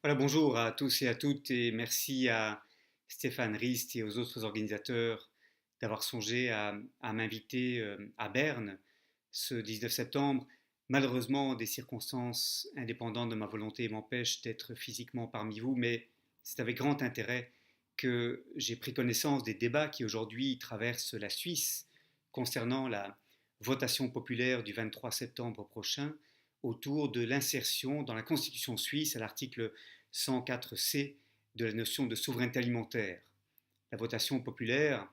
Voilà, bonjour à tous et à toutes et merci à Stéphane Rist et aux autres organisateurs d'avoir songé à m'inviter à Berne ce 19 septembre. Malheureusement, des circonstances indépendantes de ma volonté m'empêchent d'être physiquement parmi vous, mais c'est avec grand intérêt que j'ai pris connaissance des débats qui aujourd'hui traversent la Suisse concernant la votation populaire du 23 septembre prochain autour de l'insertion dans la Constitution suisse à l'article 104C de la notion de souveraineté alimentaire. La votation populaire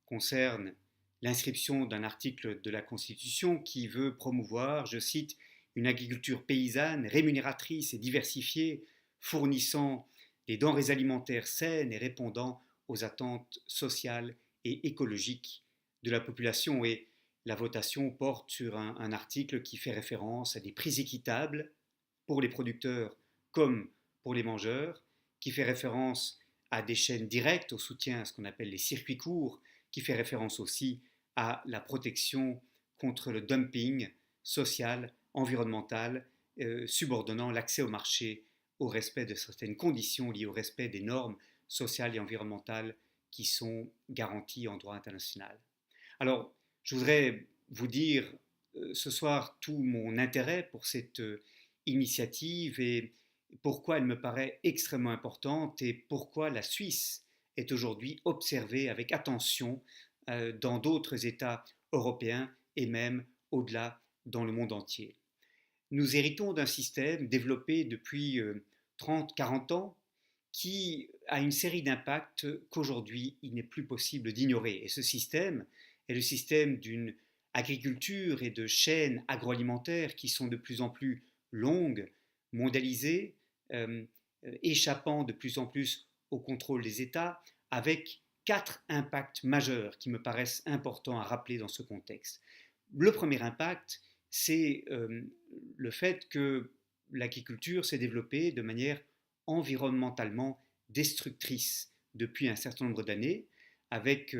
concerne l'inscription d'un article de la Constitution qui veut promouvoir, je cite, une agriculture paysanne, rémunératrice et diversifiée, fournissant des denrées alimentaires saines et répondant aux attentes sociales et écologiques de la population. Et la votation porte sur un article qui fait référence à des prix équitables pour les producteurs comme pour les mangeurs, qui fait référence à des chaînes directes, au soutien à ce qu'on appelle les circuits courts, qui fait référence aussi à la protection contre le dumping social, environnemental, subordonnant l'accès au marché au respect de certaines conditions liées au respect des normes sociales et environnementales qui sont garanties en droit international. Alors, je voudrais vous dire ce soir tout mon intérêt pour cette initiative et pourquoi elle me paraît extrêmement importante et pourquoi la Suisse est aujourd'hui observée avec attention dans d'autres États européens et même au-delà dans le monde entier. Nous héritons d'un système développé depuis 30-40 ans qui a une série d'impacts qu'aujourd'hui il n'est plus possible d'ignorer. Et ce système est le système d'une agriculture et de chaînes agroalimentaires qui sont de plus en plus longues, mondialisées, euh, échappant de plus en plus au contrôle des États, avec 4 impacts majeurs qui me paraissent importants à rappeler dans ce contexte. Le premier impact, c'est le fait que l'agriculture s'est développée de manière environnementalement destructrice depuis un certain nombre d'années, avec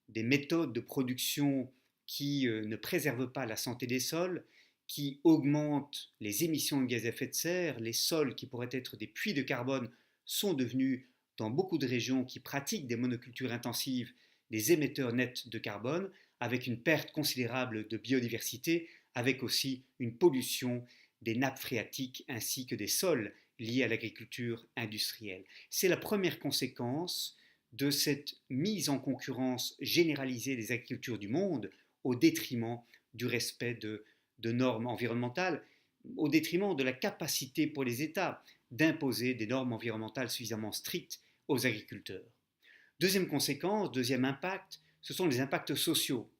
des méthodes de production qui ne préservent pas la santé des sols, qui augmentent les émissions de gaz à effet de serre. Les sols qui pourraient être des puits de carbone sont devenus, dans beaucoup de régions qui pratiquent des monocultures intensives, des émetteurs nets de carbone, avec une perte considérable de biodiversité, avec aussi une pollution des nappes phréatiques ainsi que des sols liés à l'agriculture industrielle. C'est la première conséquence de cette mise en concurrence généralisée des agricultures du monde au détriment du respect de normes environnementales, au détriment de la capacité pour les États d'imposer des normes environnementales suffisamment strictes aux agriculteurs. Deuxième conséquence, deuxième impact, ce sont les impacts sociaux.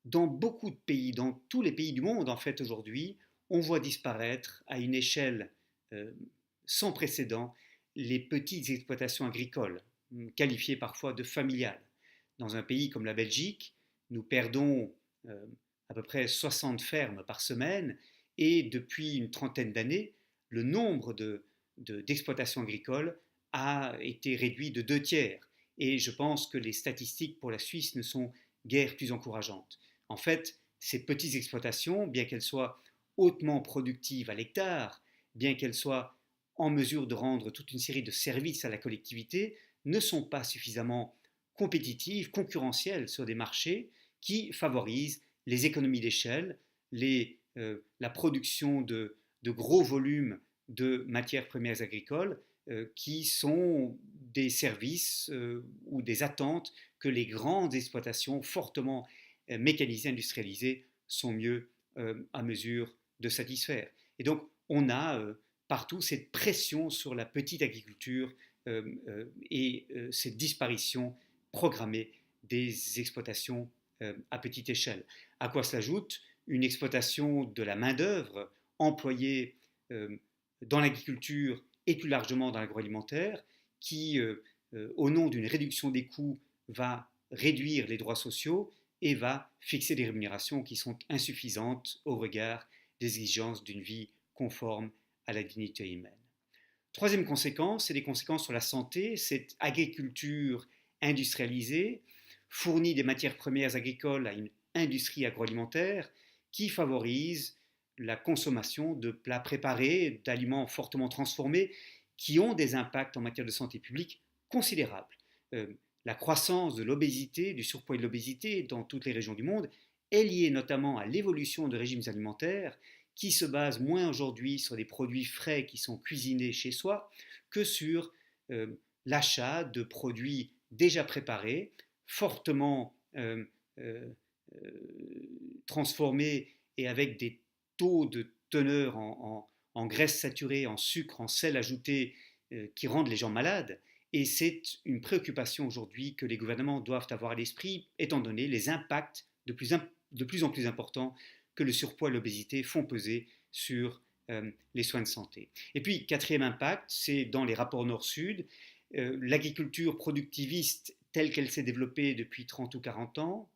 Dans beaucoup de pays, dans tous les pays du monde en fait aujourd'hui, on voit disparaître à une échelle euh, sans précédent les petites exploitations agricoles, qualifiées parfois de familiales. Dans un pays comme la Belgique, nous perdons à peu près 60 fermes par semaine et depuis une trentaine d'années, le nombre d'exploitations agricoles a été réduit de 2 tiers. Et je pense que les statistiques pour la Suisse ne sont guère plus encourageantes. En fait, ces petites exploitations, bien qu'elles soient hautement productives à l'hectare, bien qu'elles soient en mesure de rendre toute une série de services à la collectivité, ne sont pas suffisamment compétitives, concurrentielles sur des marchés qui favorisent les économies d'échelle, la production de gros volumes de matières premières agricoles qui sont des services ou des attentes que les grandes exploitations fortement mécanisées, industrialisées sont mieux à mesure de satisfaire. Et donc on a partout cette pression sur la petite agriculture et cette disparition programmée des exploitations à petite échelle. À quoi s'ajoute une exploitation de la main-d'œuvre employée dans l'agriculture et plus largement dans l'agroalimentaire, qui, au nom d'une réduction des coûts, va réduire les droits sociaux et va fixer des rémunérations qui sont insuffisantes au regard des exigences d'une vie conforme à la dignité humaine. Troisième conséquence, c'est des conséquences sur la santé. Cette agriculture industrialisée fournit des matières premières agricoles à une industrie agroalimentaire qui favorise la consommation de plats préparés, d'aliments fortement transformés, qui ont des impacts en matière de santé publique considérables. La croissance de l'obésité, du surpoids et de l'obésité dans toutes les régions du monde est liée notamment à l'évolution de régimes alimentaires qui se basent moins aujourd'hui sur des produits frais qui sont cuisinés chez soi que sur l'achat de produits déjà préparés, fortement transformés et avec des taux de teneur en graisses saturées, en sucre, en sel ajouté qui rendent les gens malades. Et c'est une préoccupation aujourd'hui que les gouvernements doivent avoir à l'esprit, étant donné les impacts de plus en plus importants que le surpoids et l'obésité font peser sur les soins de santé. Et puis, quatrième impact, c'est dans les rapports nord-sud, l'agriculture productiviste telle qu'elle s'est développée depuis 30 ou 40 ans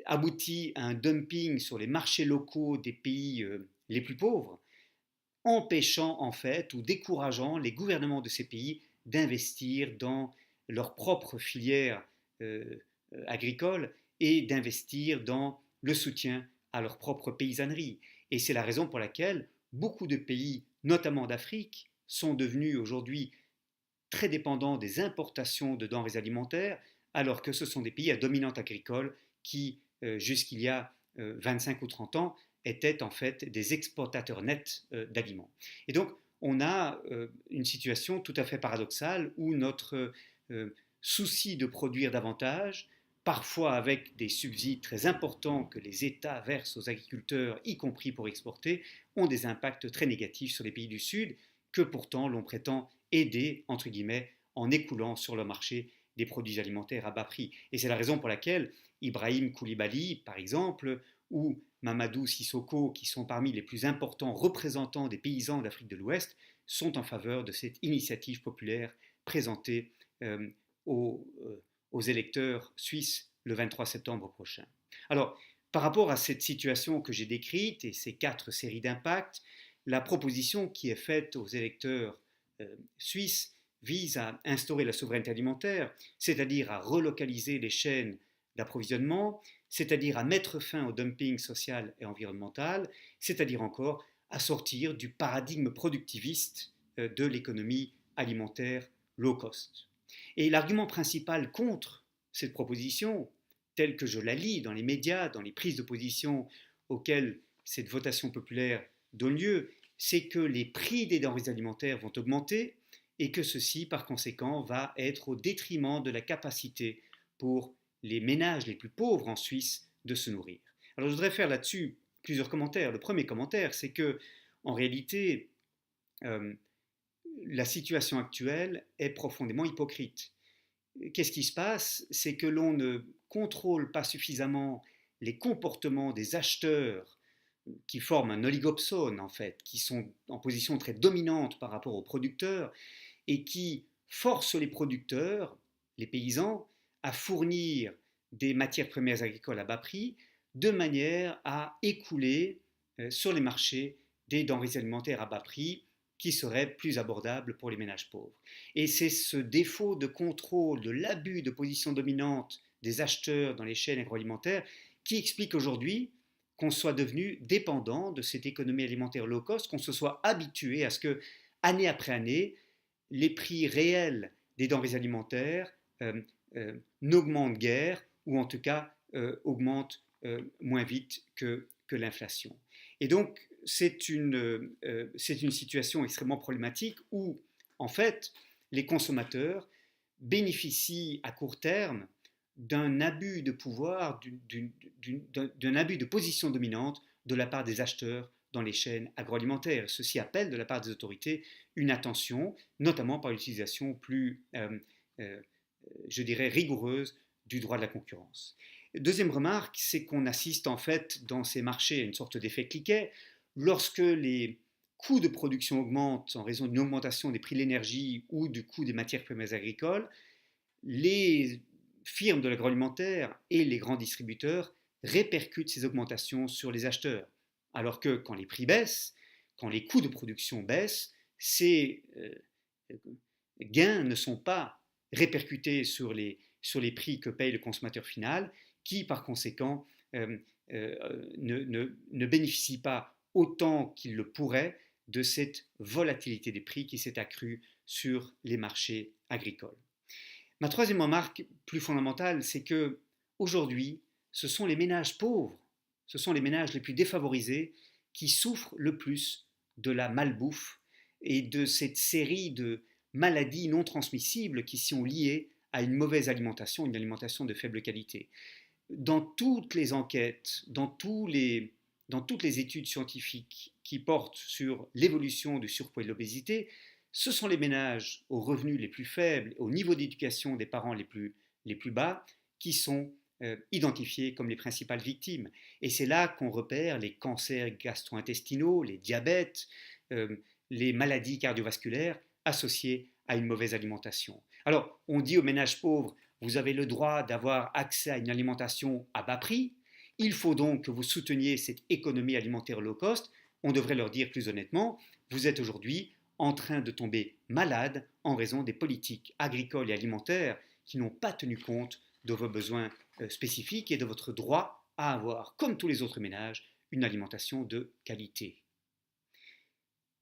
aboutit à un dumping sur les marchés locaux des pays les plus pauvres, empêchant en fait ou décourageant les gouvernements de ces pays d'investir dans leur propre filière agricole et d'investir dans le soutien à leur propre paysannerie. Et c'est la raison pour laquelle beaucoup de pays, notamment d'Afrique, sont devenus aujourd'hui très dépendants des importations de denrées alimentaires, alors que ce sont des pays à dominante agricole qui, jusqu'il y a 25 ou 30 ans, étaient en fait des exportateurs nets d'aliments. Et donc, on a une situation tout à fait paradoxale où notre souci de produire davantage, parfois avec des subsides très importants que les États versent aux agriculteurs, y compris pour exporter, ont des impacts très négatifs sur les pays du Sud, que pourtant l'on prétend aider, entre guillemets, en écoulant sur le marché des produits alimentaires à bas prix. Et c'est la raison pour laquelle Ibrahim Koulibaly, par exemple, ou Mamadou Sissoko, qui sont parmi les plus importants représentants des paysans d'Afrique de l'Ouest, sont en faveur de cette initiative populaire présentée aux électeurs suisses le 23 septembre prochain. Alors, par rapport à cette situation que j'ai décrite et ces 4 séries d'impacts, la proposition qui est faite aux électeurs suisses vise à instaurer la souveraineté alimentaire, c'est-à-dire à relocaliser les chaînes d'approvisionnement, c'est-à-dire à mettre fin au dumping social et environnemental, c'est-à-dire encore à sortir du paradigme productiviste de l'économie alimentaire low cost. Et l'argument principal contre cette proposition, telle que je la lis dans les médias, dans les prises de position auxquelles cette votation populaire donne lieu, c'est que les prix des denrées alimentaires vont augmenter et que ceci, par conséquent, va être au détriment de la capacité pour les ménages les plus pauvres en Suisse de se nourrir. Alors je voudrais faire là-dessus plusieurs commentaires. Le premier commentaire, c'est que, en réalité, la situation actuelle est profondément hypocrite. Qu'est-ce qui se passe? C'est que l'on ne contrôle pas suffisamment les comportements des acheteurs qui forment un oligopsone en fait, qui sont en position très dominante par rapport aux producteurs et qui forcent les producteurs, les paysans, à fournir des matières premières agricoles à bas prix de manière à écouler sur les marchés des denrées alimentaires à bas prix qui seraient plus abordables pour les ménages pauvres. Et c'est ce défaut de contrôle, de l'abus de position dominante des acheteurs dans les chaînes agroalimentaires qui explique aujourd'hui qu'on soit devenu dépendant de cette économie alimentaire low cost, qu'on se soit habitué à ce que, année après année, les prix réels des denrées alimentaires n'augmentent guère, ou en tout cas augmentent moins vite que l'inflation. Et donc, c'est une situation extrêmement problématique où, en fait, les consommateurs bénéficient à court terme d'un abus de pouvoir, d'un abus de position dominante de la part des acheteurs dans les chaînes agroalimentaires. Ceci appelle de la part des autorités une attention, notamment par l'utilisation plus, je dirais, rigoureuse du droit de la concurrence. Deuxième remarque, c'est qu'on assiste en fait dans ces marchés à une sorte d'effet cliquet. Lorsque les coûts de production augmentent en raison d'une augmentation des prix de l'énergie ou du coût des matières premières agricoles, les firmes de l'agroalimentaire et les grands distributeurs répercutent ces augmentations sur les acheteurs. Alors que quand les prix baissent, quand les coûts de production baissent, ces gains ne sont pas répercutés sur les prix que paye le consommateur final, qui par conséquent ne bénéficie pas autant qu'il le pourrait de cette volatilité des prix qui s'est accrue sur les marchés agricoles. Ma troisième remarque, plus fondamentale, c'est que aujourd'hui, ce sont les ménages pauvres, ce sont les ménages les plus défavorisés qui souffrent le plus de la malbouffe et de cette série de maladies non transmissibles qui sont liées à une mauvaise alimentation, une alimentation de faible qualité. Dans toutes les enquêtes, dans toutes les études scientifiques qui portent sur l'évolution du surpoids et de l'obésité, ce sont les ménages aux revenus les plus faibles, au niveau d'éducation des parents les plus bas, qui sont identifiés comme les principales victimes. Et c'est là qu'on repère les cancers gastro-intestinaux, les diabètes, les maladies cardiovasculaires associées à une mauvaise alimentation. Alors, on dit aux ménages pauvres, vous avez le droit d'avoir accès à une alimentation à bas prix, il faut donc que vous souteniez cette économie alimentaire low cost. On devrait leur dire plus honnêtement, vous êtes aujourd'hui en train de tomber malade en raison des politiques agricoles et alimentaires qui n'ont pas tenu compte de vos besoins spécifiques et de votre droit à avoir, comme tous les autres ménages, une alimentation de qualité.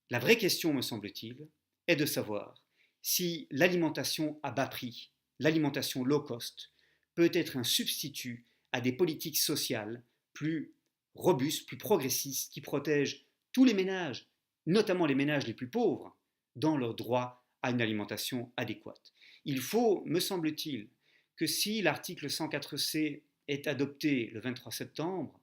La vraie question, me semble-t-il, est de savoir si l'alimentation à bas prix, l'alimentation low cost, peut être un substitut à des politiques sociales plus robustes, plus progressistes, qui protègent tous les ménages, notamment les ménages les plus pauvres, dans leur droit à une alimentation adéquate. Il faut, me semble-t-il, que si l'article 104C est adopté le 23 septembre,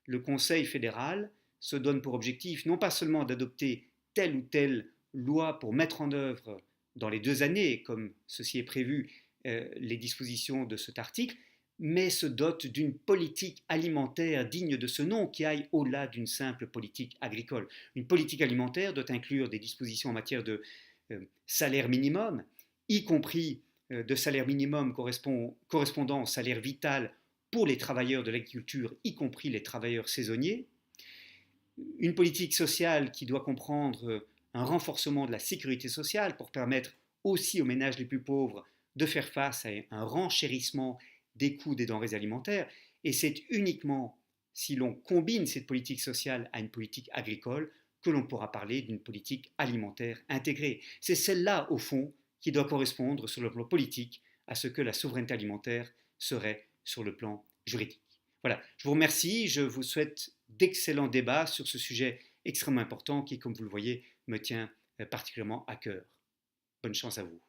le Conseil fédéral se donne pour objectif non pas seulement d'adopter telle ou telle loi pour mettre en œuvre dans les 2 années, comme ceci est prévu, les dispositions de cet article, mais se dote d'une politique alimentaire digne de ce nom qui aille au-delà d'une simple politique agricole. Une politique alimentaire doit inclure des dispositions en matière de salaire minimum, y compris de salaire minimum correspondant au salaire vital pour les travailleurs de l'agriculture, y compris les travailleurs saisonniers. Une politique sociale qui doit comprendre un renforcement de la sécurité sociale pour permettre aussi aux ménages les plus pauvres de faire face à un renchérissement des coûts des denrées alimentaires. Et c'est uniquement si l'on combine cette politique sociale à une politique agricole que l'on pourra parler d'une politique alimentaire intégrée. C'est celle-là, au fond, qui doit correspondre sur le plan politique à ce que la souveraineté alimentaire serait sur le plan juridique. Voilà, je vous remercie, je vous souhaite d'excellents débats sur ce sujet extrêmement important qui, comme vous le voyez, me tient particulièrement à cœur. Bonne chance à vous.